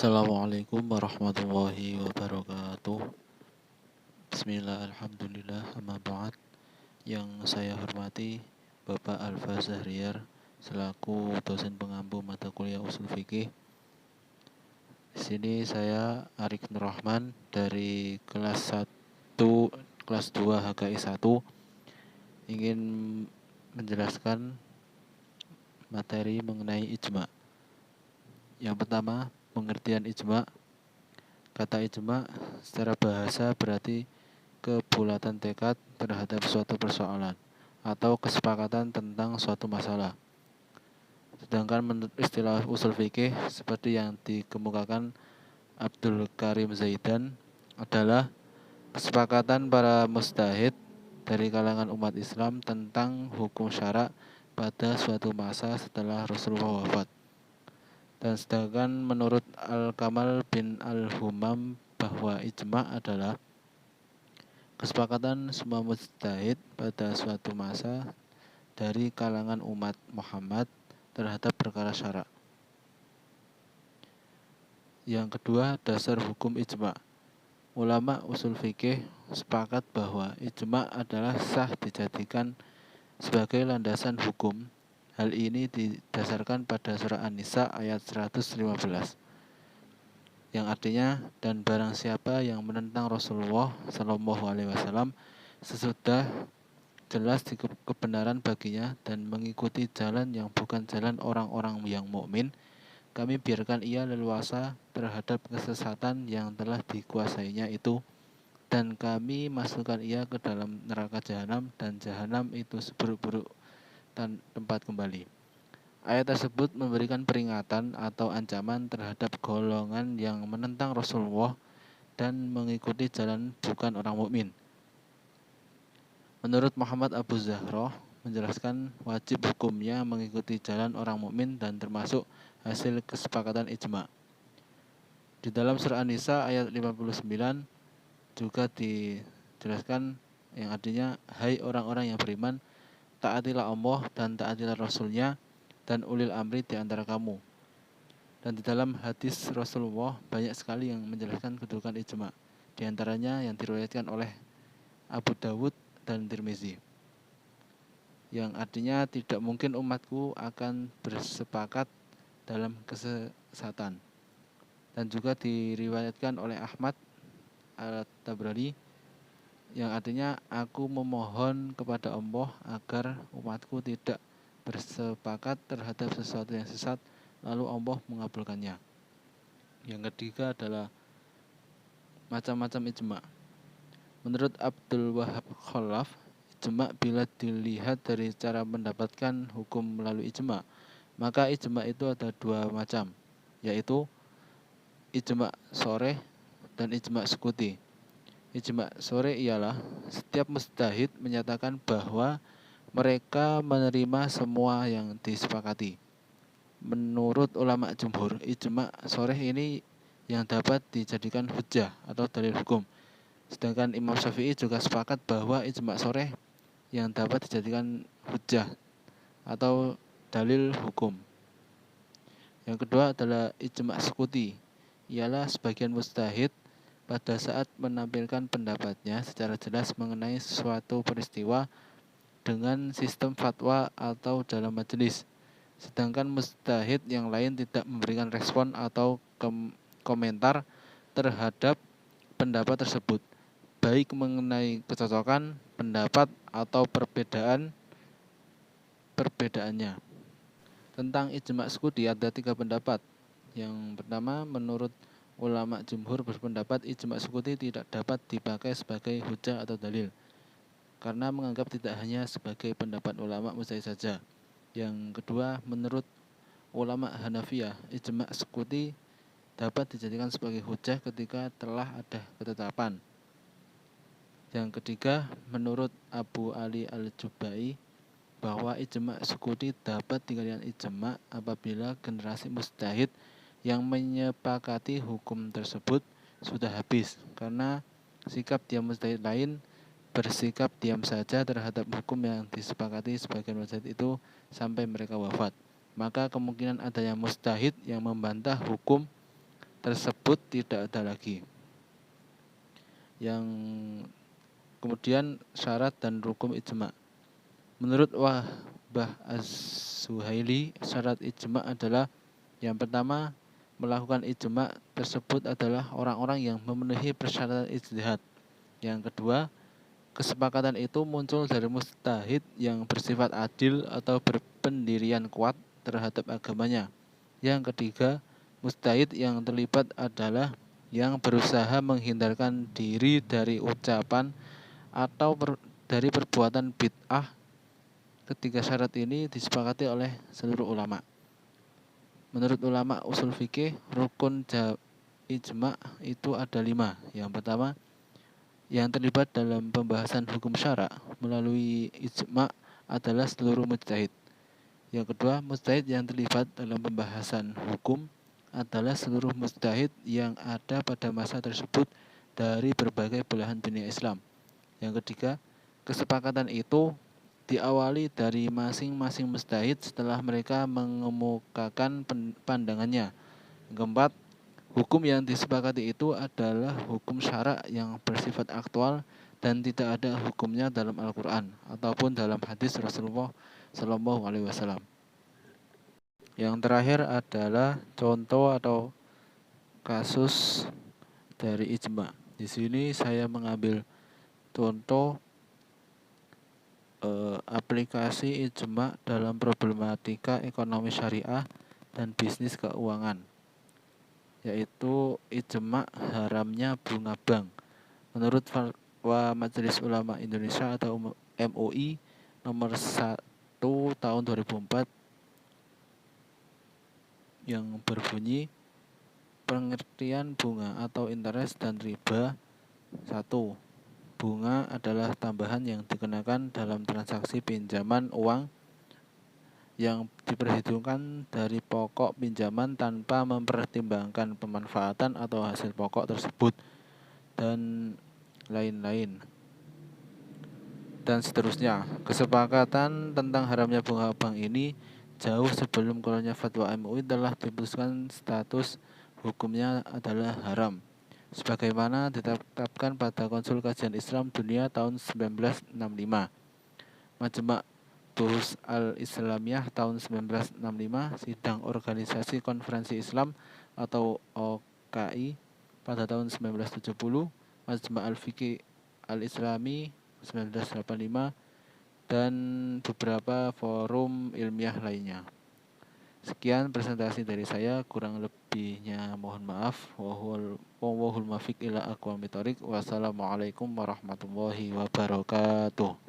Assalamualaikum warahmatullahi wabarakatuh. Bismillah, alhamdulillah, amma ba'd. Yang saya hormati Bapak Alfa Zahriar selaku dosen pengampu mata kuliah usul fikih. Di sini saya Arik Nur Rahman dari kelas 2 HKI 1 ingin menjelaskan materi mengenai ijma. Yang pertama, pengertian ijma. Kata ijma secara bahasa berarti kebulatan tekad terhadap suatu persoalan atau kesepakatan tentang suatu masalah. Sedangkan menurut istilah usul fikih seperti yang dikemukakan Abdul Karim Zaidan adalah kesepakatan para mujtahid dari kalangan umat Islam tentang hukum syara pada suatu masa setelah Rasulullah wafat. Dan sedangkan menurut Al-Kamal bin Al-Humam bahwa ijma adalah kesepakatan semua mujtahid pada suatu masa dari kalangan umat Muhammad terhadap perkara syara. Yang kedua, dasar hukum ijma. Ulama usul fikih sepakat bahwa ijma adalah sah dijadikan sebagai landasan hukum. Hal ini didasarkan pada surah An-Nisa ayat 115. Yang artinya, dan barang siapa yang menentang Rasulullah Shallallahu Alaihi Wasallam sesudah jelas di kebenaran baginya dan mengikuti jalan yang bukan jalan orang-orang yang mukmin, kami biarkan ia leluasa terhadap kesesatan yang telah dikuasainya itu, dan kami masukkan ia ke dalam neraka jahanam, dan jahanam itu seburuk-buruk tempat kembali. Ayat tersebut memberikan peringatan atau ancaman terhadap golongan yang menentang Rasulullah dan mengikuti jalan bukan orang mukmin. Menurut Muhammad Abu Zahroh menjelaskan wajib hukumnya mengikuti jalan orang mukmin dan termasuk hasil kesepakatan ijma. Di dalam surah An-Nisa ayat 59 juga dijelaskan yang artinya, hai orang-orang yang beriman, taatilah Allah dan taatilah Rasulnya dan ulil amri di antara kamu. Dan di dalam hadis Rasulullah banyak sekali yang menjelaskan kedudukan ijma. Di antaranya yang diriwayatkan oleh Abu Dawud dan Tirmizi, yang artinya tidak mungkin umatku akan bersepakat dalam kesesatan. Dan juga diriwayatkan oleh Ahmad Al-Tabrani, yang artinya, aku memohon kepada Allah agar umatku tidak bersepakat terhadap sesuatu yang sesat lalu Allah mengabulkannya. Yang ketiga adalah macam-macam ijma. Menurut Abdul Wahab Khalaf, ijma bila dilihat dari cara mendapatkan hukum melalui ijma, maka ijma itu ada dua macam, yaitu ijma sharih dan ijma sukuti. Ijma sharih ialah setiap mujtahid menyatakan bahwa mereka menerima semua yang disepakati. Menurut ulama jumhur, ijma sharih ini yang dapat dijadikan hujjah atau dalil hukum. Sedangkan Imam Syafi'i juga sepakat bahwa ijma sharih yang dapat dijadikan hujjah atau dalil hukum. Yang kedua adalah ijma sukuti, ialah sebagian mujtahid pada saat menampilkan pendapatnya secara jelas mengenai suatu peristiwa dengan sistem fatwa atau dalam majelis. Sedangkan mujtahid yang lain tidak memberikan respon atau komentar terhadap pendapat tersebut, baik mengenai kecocokan pendapat atau perbedaannya. Tentang ijma sukuti ada 3 pendapat. Yang pertama, menurut ulama jumhur berpendapat ijma sukuti tidak dapat dipakai sebagai hujjah atau dalil, karena menganggap tidak hanya sebagai pendapat ulama mujtahid saja. Yang kedua, menurut ulama Hanafiyah, ijma sukuti dapat dijadikan sebagai hujjah ketika telah ada ketetapan. Yang ketiga, menurut Abu Ali Al-Jubai, bahwa ijma sukuti dapat dijadikan ijma apabila generasi mujtahid yang menyepakati hukum tersebut sudah habis, karena sikap diam mujtahid lain bersikap diam saja terhadap hukum yang disepakati sebagian mujtahid itu sampai mereka wafat. Maka kemungkinan adanya mujtahid yang membantah hukum tersebut tidak ada lagi. Yang kemudian syarat dan rukun ijma. Menurut Wahbah Az-Zuhaili, syarat ijma adalah yang pertama, melakukan ijma tersebut adalah orang-orang yang memenuhi persyaratan ijtihad. Yang kedua, kesepakatan itu muncul dari mujtahid yang bersifat adil atau berpendirian kuat terhadap agamanya. Yang ketiga, mujtahid yang terlibat adalah yang berusaha menghindarkan diri dari ucapan atau dari perbuatan bid'ah. Ketiga syarat ini disepakati oleh seluruh ulama. Menurut ulama usul fikih, rukun ijma itu ada 5. Yang pertama, yang terlibat dalam pembahasan hukum syara melalui ijma adalah seluruh mujtahid. Yang kedua, mujtahid yang terlibat dalam pembahasan hukum adalah seluruh mujtahid yang ada pada masa tersebut dari berbagai belahan dunia Islam. Yang ketiga, kesepakatan itu diawali dari masing-masing mujtahid setelah mereka mengemukakan pandangannya. Yang keempat, hukum yang disepakati itu adalah hukum syara yang bersifat aktual dan tidak ada hukumnya dalam Al-Quran ataupun dalam hadis Rasulullah SAW. Yang terakhir adalah contoh atau kasus dari ijma. Di sini saya mengambil contoh aplikasi ijma dalam problematika ekonomi syariah dan bisnis keuangan, yaitu ijma haramnya bunga bank. Menurut Fatwa Majelis Ulama Indonesia atau MUI nomor 1 tahun 2004 yang berbunyi pengertian bunga atau interest dan riba. 1. Bunga adalah tambahan yang dikenakan dalam transaksi pinjaman uang yang diperhitungkan dari pokok pinjaman tanpa mempertimbangkan pemanfaatan atau hasil pokok tersebut dan lain-lain. Dan seterusnya. Kesepakatan tentang haramnya bunga bank ini jauh sebelum keluarnya fatwa MUI telah diputuskan status hukumnya adalah haram, sebagaimana ditetapkan pada Konsul Kajian Islam Dunia tahun 1965, Majma' Buhus Al-Islamiyah tahun 1965, Sidang Organisasi Konferensi Islam atau OKI pada tahun 1970, Majma' Al-Fiqih Al-Islami 1985, dan beberapa forum ilmiah lainnya. Sekian presentasi dari saya, kurang lebihnya mohon maaf. Wallahul muwaffiq ila aqwamit thoriq. Wassalamualaikum warahmatullahi wabarakatuh.